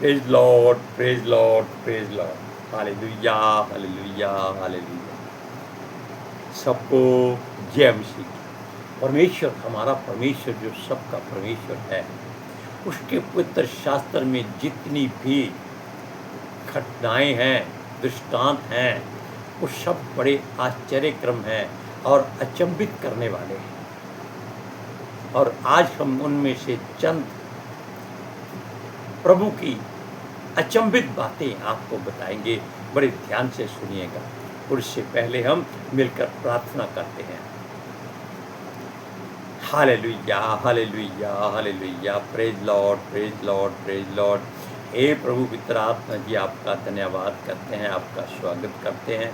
Praise lord, praise lord, praise Lord. Hallelujah, hallelujah, hallelujah. सबको जय मसीह की। परमेश्वर, हमारा परमेश्वर जो सबका परमेश्वर है, उसके पवित्र शास्त्र में जितनी भी घटनाएं हैं, दृष्टांत हैं, वो सब बड़े आश्चर्यक्रम हैं और अचंभित करने वाले हैं। और आज हम उनमें से चंद प्रभु की अचंभित बातें आपको बताएंगे। बड़े ध्यान से सुनिएगा। और इससे पहले हम मिलकर प्रार्थना करते हैं। Hallelujah, hallelujah, hallelujah. Praise lord, praise lord, praise lord. हे प्रभु पिता आत्मा जी, आपका धन्यवाद करते हैं, आपका स्वागत करते हैं।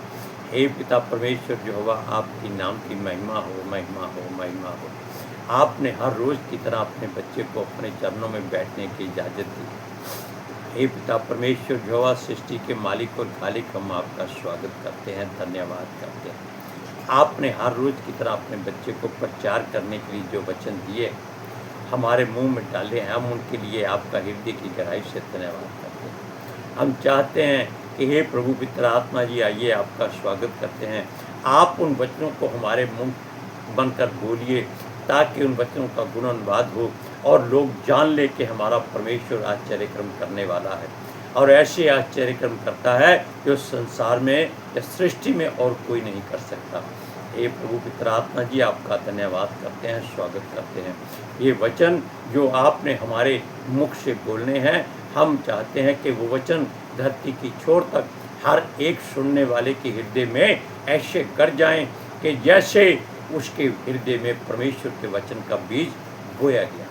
हे पिता परमेश्वर यहोवा, आपकी नाम की महिमा हो, महिमा हो, महिमा हो। आपने हर रोज़ की तरह अपने बच्चे को अपने चरणों में बैठने की इजाज़त दी। हे पिता परमेश्वर यहोवा, सृष्टि के मालिक और खालिक, हम आपका स्वागत करते हैं, धन्यवाद करते हैं। आपने हर रोज़ की तरह अपने बच्चे को प्रचार करने के लिए जो वचन दिए, हमारे मुंह में डाले हैं, हम उनके लिए आपका हृदय की गहराई से धन्यवाद करते हैं। हम चाहते हैं कि हे प्रभु पिता आत्मा जी, आइए आपका स्वागत करते हैं। आप उन वचनों को हमारे मुंह बनकर बोलिए, ताकि उन वचनों का गुणानुवाद हो और लोग जान ले कि हमारा परमेश्वर आश्चर्यक्रम करने वाला है, और ऐसे आश्चर्यक्रम करता है जो संसार में या सृष्टि में और कोई नहीं कर सकता। हे प्रभु पिता आत्मा जी, आपका धन्यवाद करते हैं, स्वागत करते हैं। ये वचन जो आपने हमारे मुख से बोलने हैं, हम चाहते हैं कि वो वचन धरती की छोर तक हर एक सुनने वाले के हृदय में ऐसे कर जाएं कि जैसे उसके हृदय में परमेश्वर के वचन का बीज बोया गया।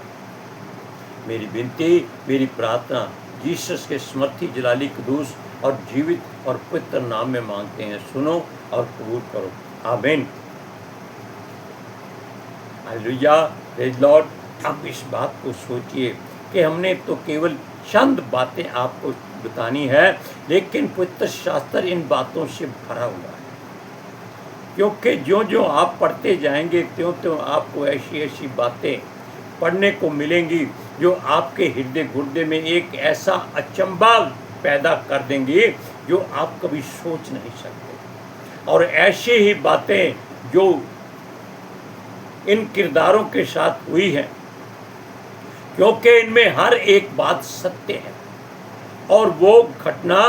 मेरी विनती, मेरी प्रार्थना जीसस के समर्थी जलाली कदूस और जीवित और पवित्र नाम में मांगते हैं, सुनो और कबूल करो। आमीन। Hallelujah, praise Lord. अब इस बात को सोचिए कि हमने तो केवल चंद बातें आपको बतानी है, लेकिन पवित्र शास्त्र इन बातों से भरा हुआ है। क्योंकि जो जो आप पढ़ते जाएंगे, त्यों त्यों आपको ऐसी ऐसी बातें पढ़ने को मिलेंगी जो आपके हृदय गुर्दे में एक ऐसा अचंभा पैदा कर देंगी जो आप कभी सोच नहीं सकते। और ऐसी ही बातें जो इन किरदारों के साथ हुई हैं, क्योंकि इनमें हर एक बात सत्य है और वो घटना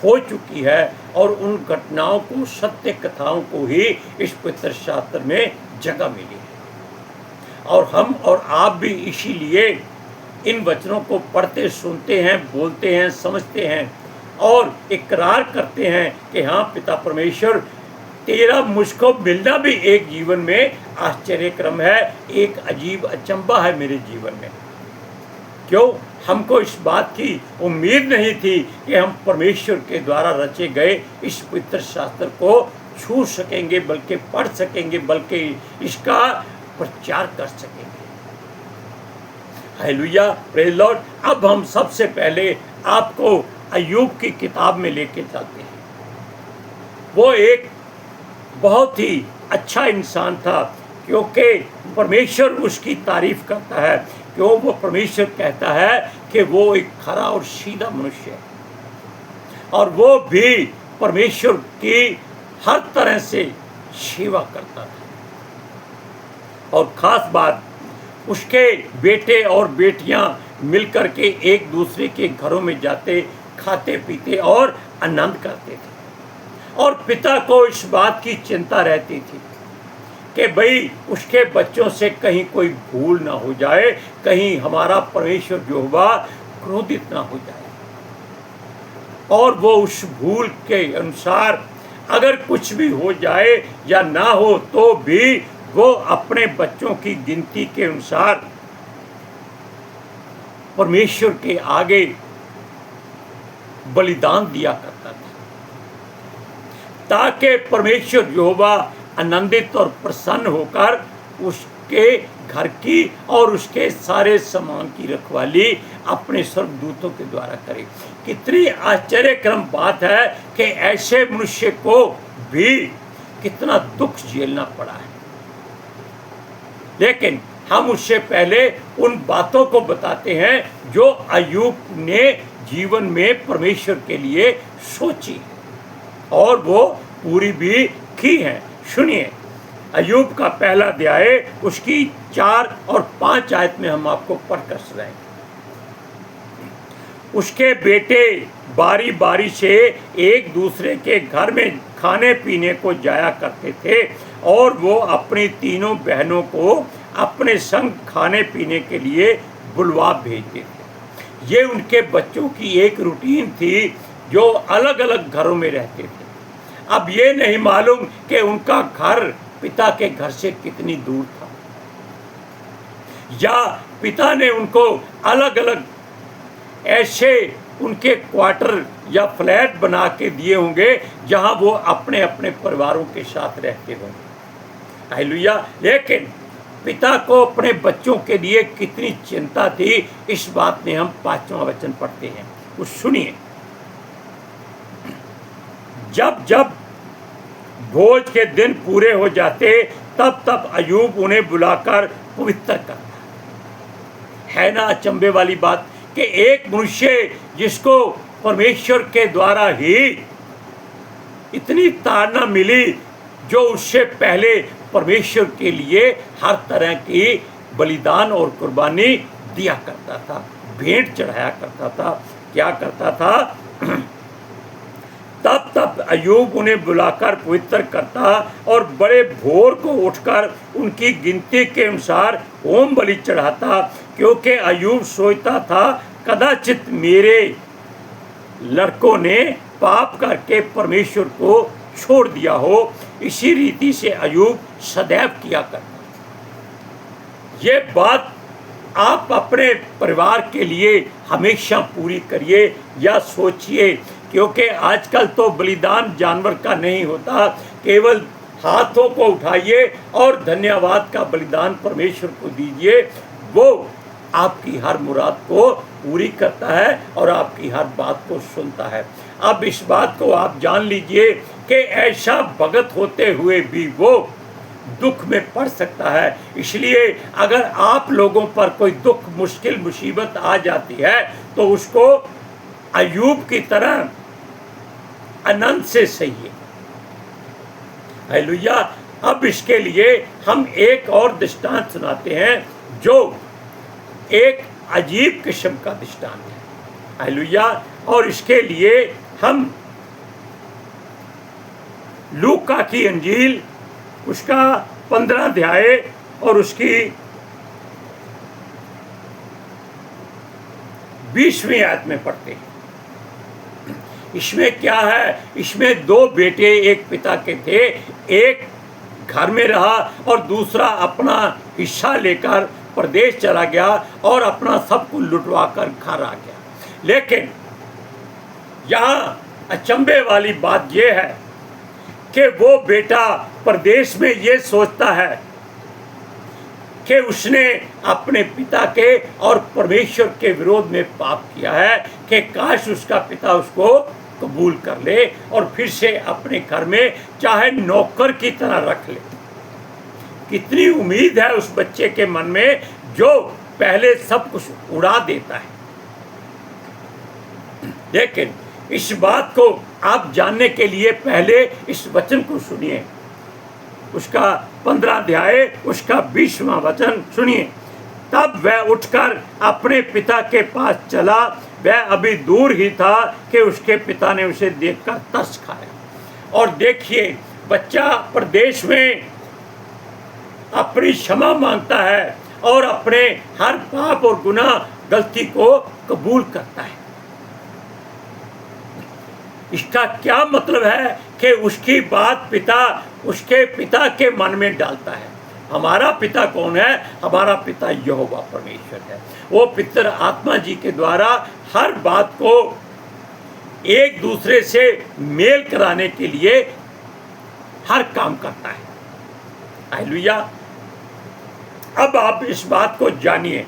हो चुकी है, और उन घटनाओं को, सत्य कथाओं को ही इस पवित्र शास्त्र में जगह मिली है। और हम और आप भी इसीलिए इन वचनों को पढ़ते, सुनते हैं, बोलते हैं, समझते हैं और इकरार करते हैं कि हाँ पिता परमेश्वर, तेरा मुझको मिलना भी एक जीवन में आश्चर्यक्रम है, एक अजीब अचंभा है मेरे जीवन में। क्यों? हमको इस बात की उम्मीद नहीं थी कि हम परमेश्वर के द्वारा रचे गए इस पवित्र शास्त्र को छू सकेंगे, बल्कि पढ़ सकेंगे, बल्कि इसका प्रचार कर सकेंगे। Hallelujah, praise Lord. अब हम सबसे पहले आपको अय्यूब की किताब में लेके चलते हैं। वो एक बहुत ही अच्छा इंसान था, क्योंकि परमेश्वर उसकी तारीफ करता है। क्यों? वो परमेश्वर कहता है कि वो एक खरा और सीधा मनुष्य है, और वो भी परमेश्वर की हर तरह से सेवा करता था। और खास बात, उसके बेटे और बेटियां मिलकर के एक दूसरे के घरों में जाते, खाते पीते और आनंद करते थे। और पिता को इस बात की चिंता रहती थी कि भाई उसके बच्चों से कहीं कोई भूल ना हो जाए, कहीं हमारा परमेश्वर यहोवा क्रोधित ना हो जाए। और वो उस भूल के अनुसार अगर कुछ भी हो जाए या ना हो, तो भी वो अपने बच्चों की गिनती के अनुसार परमेश्वर के आगे बलिदान दिया करता था, ताकि परमेश्वर यहोवा आनंदित और प्रसन्न होकर उसके घर की और उसके सारे सामान की रखवाली अपने स्वर्गदूतों के द्वारा करे। कितनी आश्चर्यक्रम बात है कि ऐसे मनुष्य को भी कितना दुख झेलना पड़ा है। लेकिन हम उससे पहले उन बातों को बताते हैं जो अय्यूब ने जीवन में परमेश्वर के लिए सोची और वो पूरी भी की है। सुनिए, अय्यूब का पहला अध्याय उसकी 4 और 5 आयत में हम आपको पढ़कर सुनाएंगे। उसके बेटे बारी बारी से एक दूसरे के घर में खाने पीने को जाया करते थे और वो अपनी तीनों बहनों को अपने संग खाने पीने के लिए बुलवा भेजते थे। ये उनके बच्चों की एक रूटीन थी जो अलग अलग घरों में रहते थे। अब ये नहीं मालूम कि उनका घर पिता के घर से कितनी दूर था, या पिता ने उनको अलग अलग ऐसे उनके क्वार्टर या फ्लैट बना के दिए होंगे जहां वो अपने अपने परिवारों के साथ रहते होंगे। हालेलुया। लेकिन पिता को अपने बच्चों के लिए कितनी चिंता थी, इस बात में हम 5वां वचन पढ़ते हैं। वो सुनिए, जब जब भोज के दिन पूरे हो जाते तब तब अय्यूब उन्हें बुलाकर पवित्र करता। है ना अचंभे वाली बात कि एक मनुष्य जिसको परमेश्वर के द्वारा ही इतनी ताड़ना मिली, जो उससे पहले परमेश्वर के लिए हर तरह की बलिदान और कुर्बानी दिया करता था, भेंट चढ़ाया करता था, क्या करता था, तब तब अय्यूब उन्हें बुलाकर पवित्र करता और बड़े भोर को उठकर उनकी गिनती के अनुसार होम बलि चढ़ाता, क्योंकि अय्यूब सोचता था कदाचित मेरे लड़कों ने पाप करके परमेश्वर को छोड़ दिया हो। इसी रीति से अय्यूब सदैव किया करता। ये बात आप अपने परिवार के लिए हमेशा पूरी करिए या सोचिए, क्योंकि आजकल तो बलिदान जानवर का नहीं होता, केवल हाथों को उठाइए और धन्यवाद का बलिदान परमेश्वर को दीजिए। वो आपकी हर मुराद को पूरी करता है और आपकी हर बात को सुनता है। अब इस बात को आप जान लीजिए कि ऐसा भगत होते हुए भी वो दुख में पड़ सकता है। इसलिए अगर आप लोगों पर कोई दुख, मुश्किल, मुसीबत आ जाती है तो उसको अय्यूब की तरह आनंद से सहिए। हालेलुया। अब इसके लिए हम एक और दृष्टांत सुनाते हैं जो एक अजीब किस्म का दृष्टांत है। हालेलुया। और इसके लिए हम लूका की अंजील उसका 15 अध्याय और उसकी 20वीं आयत में पढ़ते हैं। इसमें क्या है, इसमें 2 बेटे एक पिता के थे, एक घर में रहा और दूसरा अपना हिस्सा लेकर प्रदेश चला गया और अपना सब कुछ लुटवा कर घर आ गया। लेकिन यहाँ अचंभे वाली बात यह है कि वो बेटा प्रदेश में ये सोचता है कि उसने अपने पिता के और परमेश्वर के विरोध में पाप किया है, कि काश उसका पिता उसको कबूल कर ले और फिर से अपने घर में चाहे नौकर की तरह रख ले। कितनी उम्मीद है उस बच्चे के मन में जो पहले सब कुछ उड़ा देता है। लेकिन इस बात को आप जानने के लिए पहले इस वचन को सुनिए, उसका 15 अध्याय उसका 20वां वचन सुनिए। तब वह उठकर अपने पिता के पास चला। वह अभी दूर ही था कि उसके पिता ने उसे देखकर तरस खाया। और देखिए, बच्चा प्रदेश में अपनी क्षमा मांगता है और अपने हर पाप और गुनाह गलती को कबूल करता है। इसका क्या मतलब है कि उसकी बात पिता उसके पिता के मन में डालता है। हमारा पिता कौन है? हमारा पिता यहोवा परमेश्वर है। वो पितर आत्मा जी के द्वारा हर बात को एक दूसरे से मेल कराने के लिए हर काम करता है। हालेलुया। अब आप इस बात को जानिए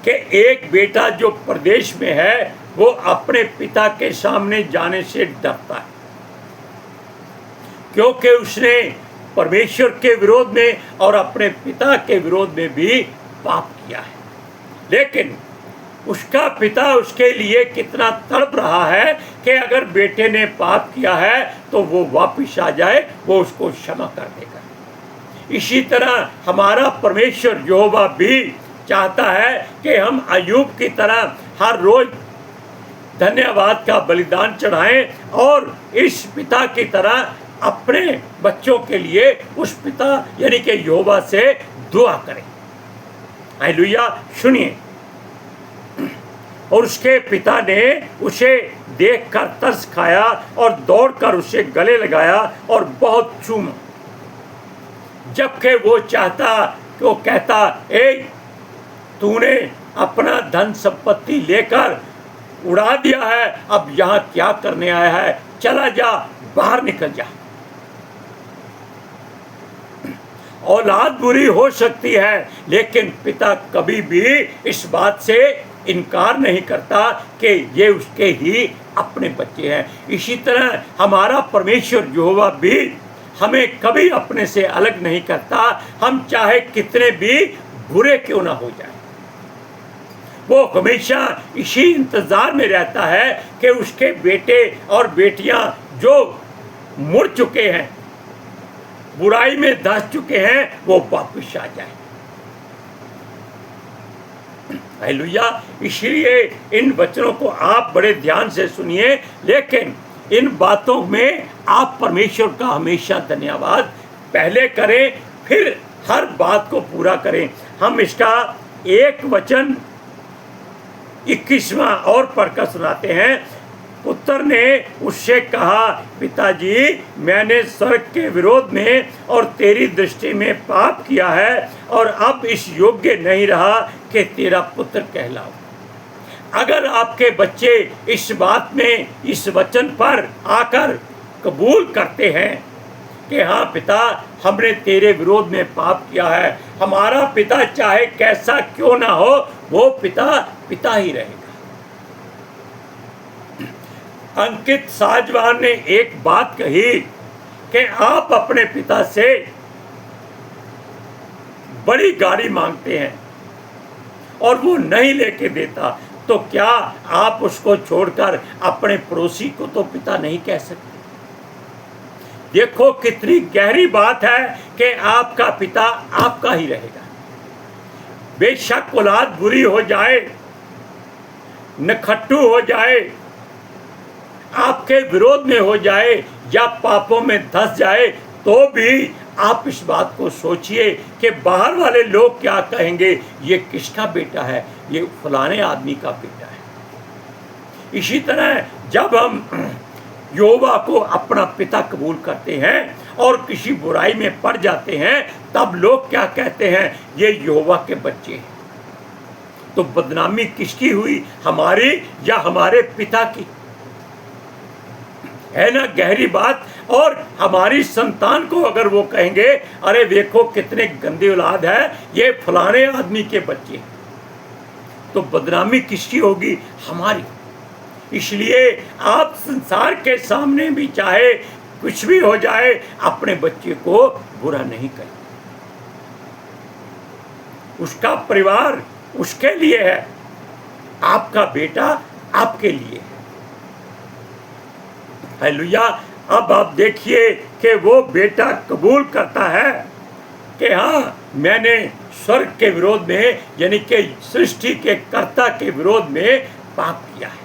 कि एक बेटा जो प्रदेश में है वो अपने पिता के सामने जाने से डरता है, क्योंकि उसने परमेश्वर के विरोध में और अपने पिता के विरोध में भी पाप किया है। लेकिन उसका पिता उसके लिए कितना तड़प रहा है कि अगर बेटे ने पाप किया है तो वो वापिस आ जाए, वो उसको क्षमा कर देगा। इसी तरह हमारा परमेश्वर यहोवा भी चाहता है कि हम अय्यूब की तरह हर रोज धन्यवाद का बलिदान चढ़ाएं और इस पिता की तरह अपने बच्चों के लिए उस पिता यानी कि यहोवा से दुआ करें। हालेलुया। सुनिए, और उसके पिता ने उसे देखकर तरस खाया और दौड़कर उसे गले लगाया और बहुत चूमा, जबकि वो कहता, ए तूने अपना धन संपत्ति लेकर उड़ा दिया है, अब यहाँ क्या करने आया है, चला जा, बाहर निकल जा। औलाद बुरी हो सकती है, लेकिन पिता कभी भी इस बात से इनकार नहीं करता कि ये उसके ही अपने बच्चे हैं। इसी तरह हमारा परमेश्वर यहोवा भी हमें कभी अपने से अलग नहीं करता, हम चाहे कितने भी बुरे क्यों ना हो जाए। वो हमेशा इसी इंतजार में रहता है कि उसके बेटे और बेटियां जो मुड़ चुके हैं, बुराई में धंस चुके हैं, वो वापस आ जाए। हालेलुया। इसलिए इन वचनों को आप बड़े ध्यान से सुनिए, लेकिन इन बातों में आप परमेश्वर का हमेशा धन्यवाद पहले करें, फिर हर बात को पूरा करें। हम इसका एक वचन 21वां और पढ़कर सुनाते हैं। पुत्र ने उससे कहा, पिताजी, मैंने स्वर्ग के विरोध में और तेरी दृष्टि में पाप किया है और अब इस योग्य नहीं रहा कि तेरा पुत्र कहलाऊं। अगर आपके बच्चे इस बात में, इस वचन पर आकर कबूल करते हैं कि हाँ पिता, हमने तेरे विरोध में पाप किया है, हमारा पिता चाहे कैसा क्यों ना हो, वो पिता पिता ही रहेगा। अंकित साजवान ने एक बात कही कि आप अपने पिता से बड़ी गाड़ी मांगते हैं और वो नहीं लेके देता, तो क्या आप उसको छोड़कर अपने पड़ोसी को तो पिता नहीं कह सकते? देखो कितनी गहरी बात है कि आपका पिता आपका ही रहेगा। बेशक औलाद बुरी हो जाए, नखट्टू हो जाए, आपके विरोध में हो जाए या पापों में धंस जाए, तो भी आप इस बात को सोचिए कि बाहर वाले लोग क्या कहेंगे, ये किसका बेटा है, ये फलाने आदमी का बेटा है। इसी तरह जब हम यहोवा को अपना पिता कबूल करते हैं और किसी बुराई में पड़ जाते हैं, तब लोग क्या कहते हैं, ये यहोवा के बच्चे हैं। तो बदनामी किसकी हुई, हमारी या हमारे पिता की? है ना गहरी बात। और हमारी संतान को अगर वो कहेंगे, अरे देखो कितने गंदे औलाद है, ये फलाने आदमी के बच्चे, तो बदनामी किसकी होगी, हमारी। इसलिए आप संसार के सामने भी चाहे कुछ भी हो जाए, अपने बच्चे को बुरा नहीं करें। उसका परिवार उसके लिए है, आपका बेटा आपके लिए है। हालेलुया। अब आप देखिए कि वो बेटा कबूल करता है कि हाँ, मैंने स्वर्ग के विरोध में यानी कि सृष्टि के कर्ता के विरोध में पाप किया है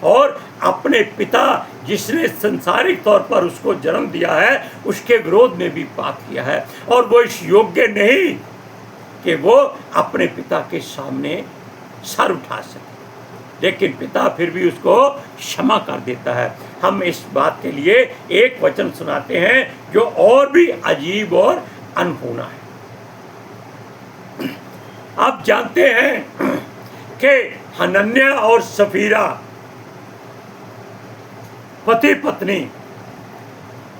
और अपने पिता जिसने संसारिक तौर पर उसको जन्म दिया है, उसके विरोध में भी पाप किया है। और वो इस योग्य नहीं कि वो अपने पिता के सामने सर उठा सके, लेकिन पिता फिर भी उसको क्षमा कर देता है। हम इस बात के लिए एक वचन सुनाते हैं जो और भी अजीब और अनहोना है। आप जानते हैं कि हनन्या और सफीरा पति पत्नी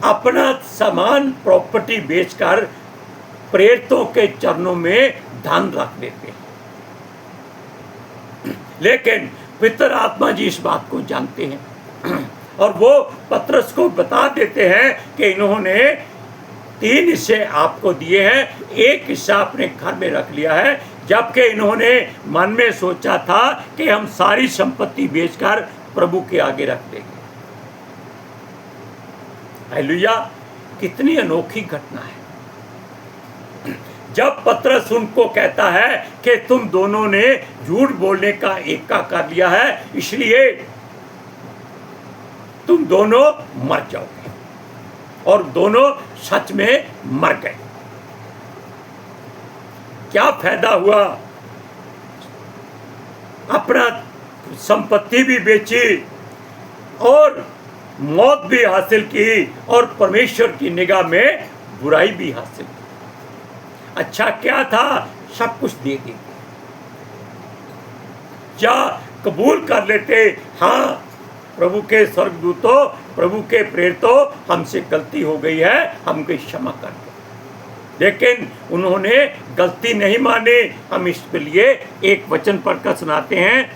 अपना सामान प्रॉपर्टी बेचकर प्रेरितों के चरणों में धन रख देते हैं, लेकिन पवित्र आत्मा जी इस बात को जानते हैं और वो पतरस को बता देते हैं कि इन्होंने 3 हिस्से आपको दिए हैं, 1 हिस्सा अपने घर में रख लिया है, जबकि इन्होंने मन में सोचा था कि हम सारी संपत्ति बेचकर प्रभु के आगे रख देंगे। हालेलुया, कितनी अनोखी घटना है। जब पतरस उनको कहता है कि तुम दोनों ने झूठ बोलने का एका कर लिया है, इसलिए तुम दोनों मर जाओगे, और दोनों सच में मर गए। क्या फायदा हुआ? अपना संपत्ति भी बेची और मौत भी हासिल की और परमेश्वर की निगाह में बुराई भी हासिल की। अच्छा क्या था? सब कुछ दे देते, क्या कबूल कर लेते, हाँ प्रभु के स्वर्गदूतों, प्रभु के प्रेरितों, हमसे गलती हो गई है, हमको क्षमा कर दो। लेकिन उन्होंने गलती नहीं मानी। हम इसके लिए एक वचन पढ़कर सुनाते हैं।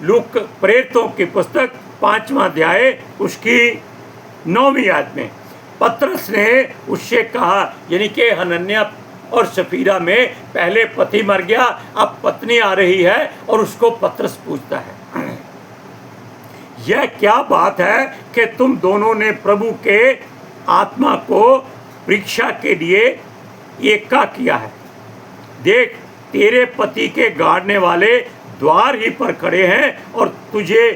लूक प्रेरितों की पुस्तक 5वां अध्याय उसकी 9वीं आयत में पतरस ने उससे कहा, यानी कि हनन्याह और सफीरा में पहले पति मर गया, अब पत्नी आ रही है और उसको पतरस पूछता है, यह क्या बात है कि तुम दोनों ने प्रभु के आत्मा को परीक्षा के लिए एका किया है। देख, तेरे पति के गाड़ने वाले द्वार ही पर खड़े हैं और तुझे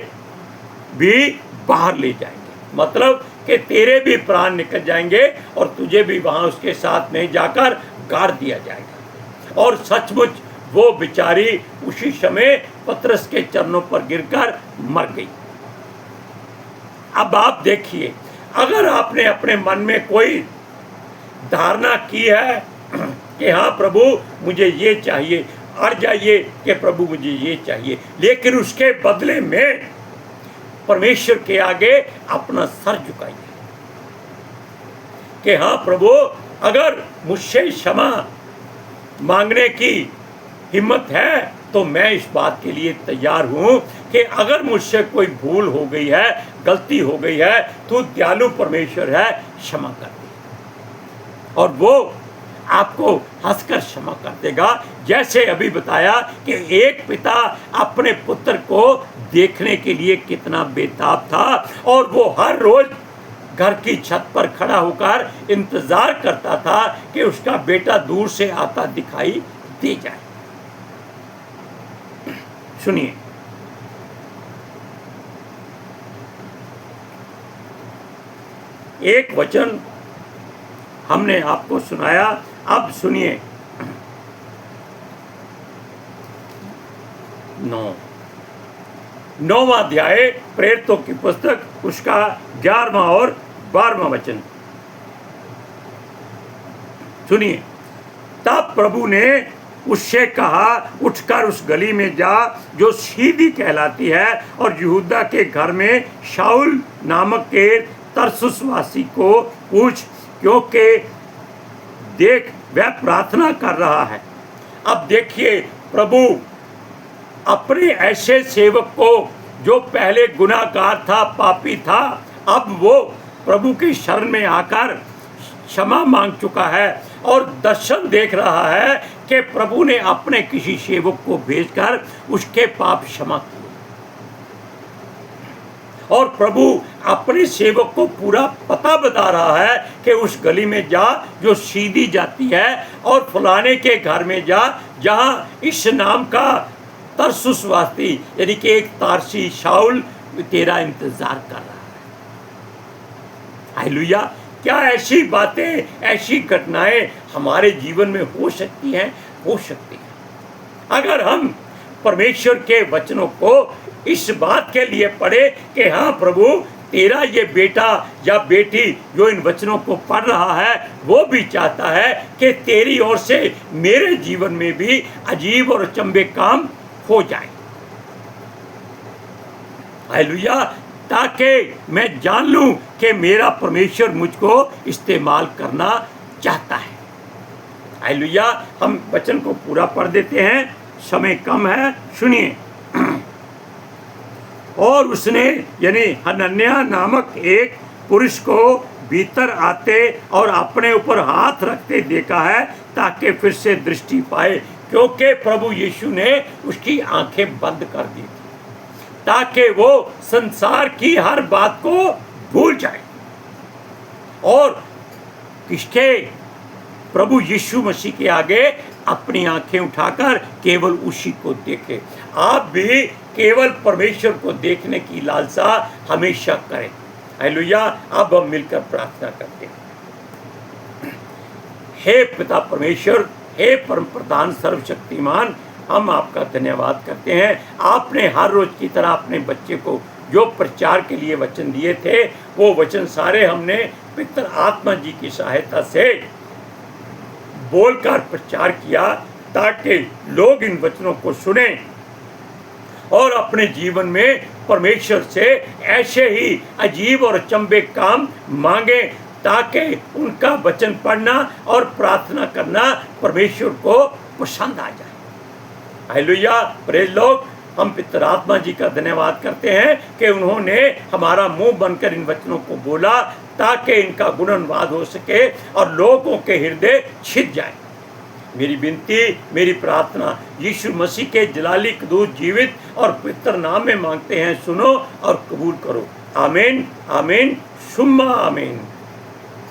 भी बाहर ले जाएंगे। मतलब कि तेरे भी प्राण निकल जाएंगे और तुझे भी वहां उसके साथ में जाकर गाड़ दिया जाएगा। और सचमुच वो बेचारी उसी समय पतरस के चरणों पर गिरकर मर गई। अब आप देखिए, अगर आपने अपने मन में कोई धारणा की है कि हाँ प्रभु मुझे ये चाहिए, अड़ जाइए कि प्रभु मुझे ये चाहिए, लेकिन उसके बदले में परमेश्वर के आगे अपना सर झुकाइए कि हाँ प्रभु, अगर मुझसे क्षमा मांगने की हिम्मत है तो मैं इस बात के लिए तैयार हूं कि अगर मुझसे कोई भूल हो गई है, गलती हो गई है, तो दयालु परमेश्वर है, क्षमा कर दे। और वो आपको हंसकर क्षमा कर देगा। जैसे अभी बताया कि एक पिता अपने पुत्र को देखने के लिए कितना बेताब था और वो हर रोज घर की छत पर खड़ा होकर इंतजार करता था कि उसका बेटा दूर से आता दिखाई दे जाए। सुनिए, एक वचन हमने आपको सुनाया, अब सुनिए 9वां अध्याय प्रेरितों की पुस्तक उसका 11वां और 12वां वचन सुनिए। तब प्रभु ने उससे कहा, उठकर उस गली में जा जो सीधी कहलाती है और यहूदा के घर में शाऊल नामक के तरसुसवासी को पूछ, क्योंकि देख वह प्रार्थना कर रहा है। अब देखिए, प्रभु अपने ऐसे सेवक को जो पहले गुनाहगार था, पापी था, अब वो प्रभु की शरण में आकर क्षमा मांग चुका है और दर्शन देख रहा है कि प्रभु ने अपने किसी सेवक को भेजकर उसके पाप क्षमा किए। और प्रभु अपने सेवक को पूरा पता बता रहा है कि उस गली में जा जो सीधी जाती है और फलाने के घर में जा जहां इस नाम का तरसुसवासी यानी कि एक तारसी शाऊल तेरा इंतजार कर रहा है। हालेलुया। क्या ऐसी बातें, ऐसी घटनाएं हमारे जीवन में हो सकती हैं? हो सकती हैं अगर हम परमेश्वर के वचनों को इस बात के लिए पढ़े कि हाँ प्रभु, तेरा ये बेटा या बेटी जो इन वचनों को पढ़ रहा है वो भी चाहता है कि तेरी ओर से मेरे जीवन में भी अजीब और अचंभे काम हो जाए। हालेलुया। ताकि मैं जान लूं कि मेरा परमेश्वर मुझको इस्तेमाल करना चाहता है। हालेलुया। हम वचन को पूरा पढ़ देते हैं, समय कम है, सुनिए। और उसने यानी हनन्याह नामक एक पुरुष को भीतर आते और अपने ऊपर हाथ रखते देखा है ताकि फिर से दृष्टि पाए। क्योंकि प्रभु यीशु ने उसकी आंखें बंद कर दी थी ताकि वो संसार की हर बात को भूल जाए और किसके, प्रभु यीशु मसीह के आगे अपनी आंखें उठाकर केवल उसी को देखे। आप भी केवल परमेश्वर को देखने की लालसा हमेशा करें। हालेलुया। अब हम मिलकर प्रार्थना करते हैं। हे पिता परमेश्वर, हे परम प्रधान सर्वशक्तिमान, हम आपका धन्यवाद करते हैं। आपने हर रोज की तरह अपने बच्चे को जो प्रचार के लिए वचन दिए थे, वो वचन सारे हमने पितर आत्मा जी की सहायता से बोलकर प्रचार किया ताकि लोग इन वचनों को सुने और अपने जीवन में परमेश्वर से ऐसे ही अजीब और अचंभे काम मांगे ताकि उनका वचन पढ़ना और प्रार्थना करना परमेश्वर को पसंद आ जाए। हालेलुया। Praise Lord. हम पितर आत्मा जी का धन्यवाद करते हैं कि उन्होंने हमारा मुंह बनकर इन वचनों को बोला ताकि इनका गुणनवाद हो सके और लोगों के हृदय छिद जाए। मेरी विनती, मेरी प्रार्थना यीशु मसीह के जलाली कदूस जीवित और पवित्र नाम में मांगते हैं, सुनो और कबूल करो। आमीन, आमीन, सुम्मा आमीन।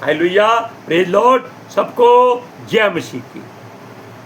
हालेलुया। Praise Lord. सबको जय मसीह की।